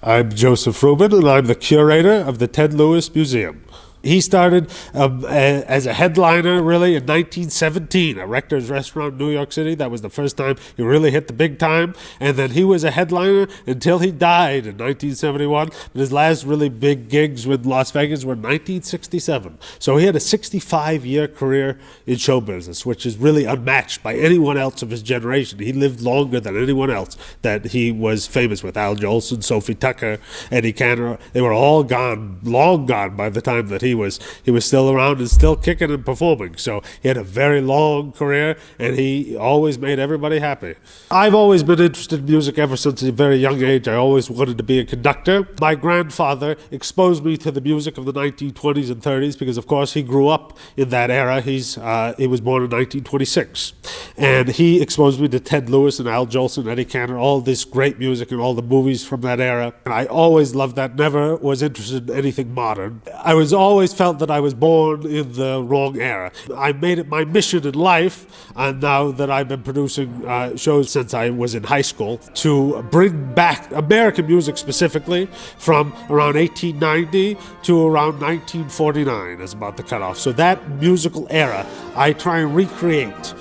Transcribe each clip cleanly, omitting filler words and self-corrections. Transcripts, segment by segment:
I'm Joseph Rubin, and I'm the curator of the Ted Lewis Museum. He started as a headliner, really, in 1917 at Rector's Restaurant in New York City. That was the first time he really hit the big time. And then he was a headliner until he died in 1971. And his last really big gigs with Las Vegas were in 1967. So he had a 65-year career in show business, which is really unmatched by anyone else of his generation. He lived longer than anyone else that he was famous with. Al Jolson, Sophie Tucker, Eddie Cantor. They were all gone, long gone by the time that he was still around and still kicking and performing. So he had a very long career, and he always made everybody happy. I've always been interested in music ever since a very young age. I always wanted to be a conductor. My grandfather exposed me to the music of the 1920s and 30s because, of course, he grew up in that era. He was born in 1926, and he exposed me to Ted Lewis and Al Jolson, Eddie Cantor, all this great music and all the movies from that era. And I always loved that. Never was interested in anything modern. I was always felt that I was born in the wrong era. I made it my mission in life, and now that I've been producing shows since I was in high school, to bring back American music specifically from around 1890 to around 1949 is about the cutoff. So that musical era, I try and recreate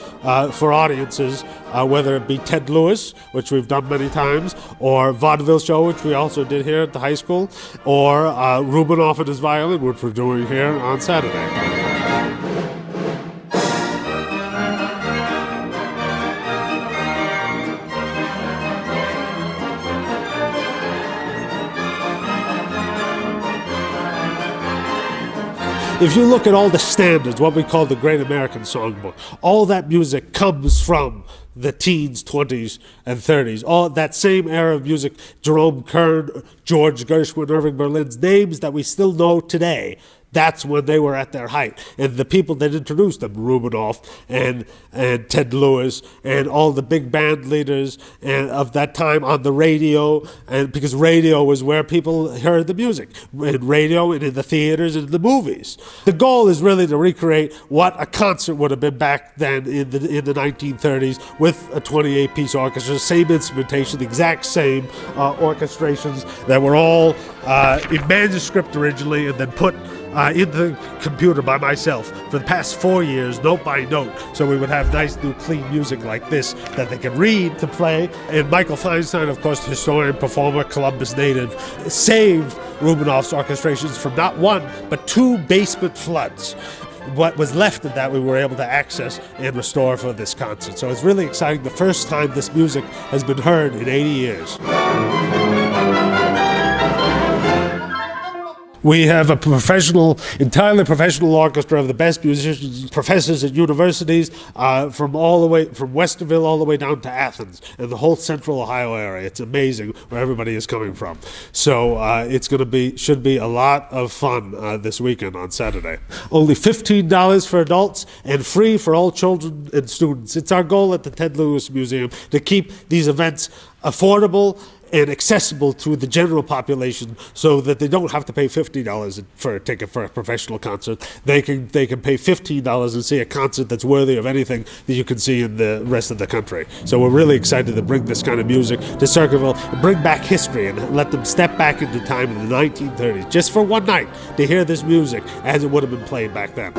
for audiences, whether it be Ted Lewis, which we've done many times, or Vaudeville Show, which we also did here at the high school, or Rubinoff and his violin, which we're doing here on Saturday. If you look at all the standards, what we call the Great American Songbook, all that music comes from the teens, 20s, and 30s. All that same era of music, Jerome Kern, George Gershwin, Irving Berlin's names that we still know today. That's when they were at their height. And the people that introduced them, Rubinoff and Ted Lewis and all the big band leaders and of that time on the radio, and because radio was where people heard the music, in radio and in the theaters and in the movies. The goal is really to recreate what a concert would have been back then in the 1930s with a 28-piece orchestra, same instrumentation, the exact same orchestrations that were all in manuscript originally and then put in the computer by myself for the past 4 years, note by note, so we would have nice new clean music like this that they can read to play. And Michael Feinstein, of course, the historian, performer, Columbus native, saved Rubinoff's orchestrations from not one but 2 basement floods. What was left of that we were able to access and restore for this concert. So it's really exciting, the first time this music has been heard in 80 years. We have a entirely professional orchestra of the best musicians, professors at universities, from Westerville all the way down to Athens and the whole central Ohio area. It's amazing where everybody is coming from. So should be a lot of fun this weekend on Saturday. Only $15 for adults and free for all children and students. It's our goal at the Ted Lewis Museum to keep these events affordable and accessible to the general population so that they don't have to pay $50 for a ticket for a professional concert. They can pay $15 and see a concert that's worthy of anything that you can see in the rest of the country. So we're really excited to bring this kind of music to Circleville and bring back history and let them step back into time in the 1930s just for one night to hear this music as it would have been played back then.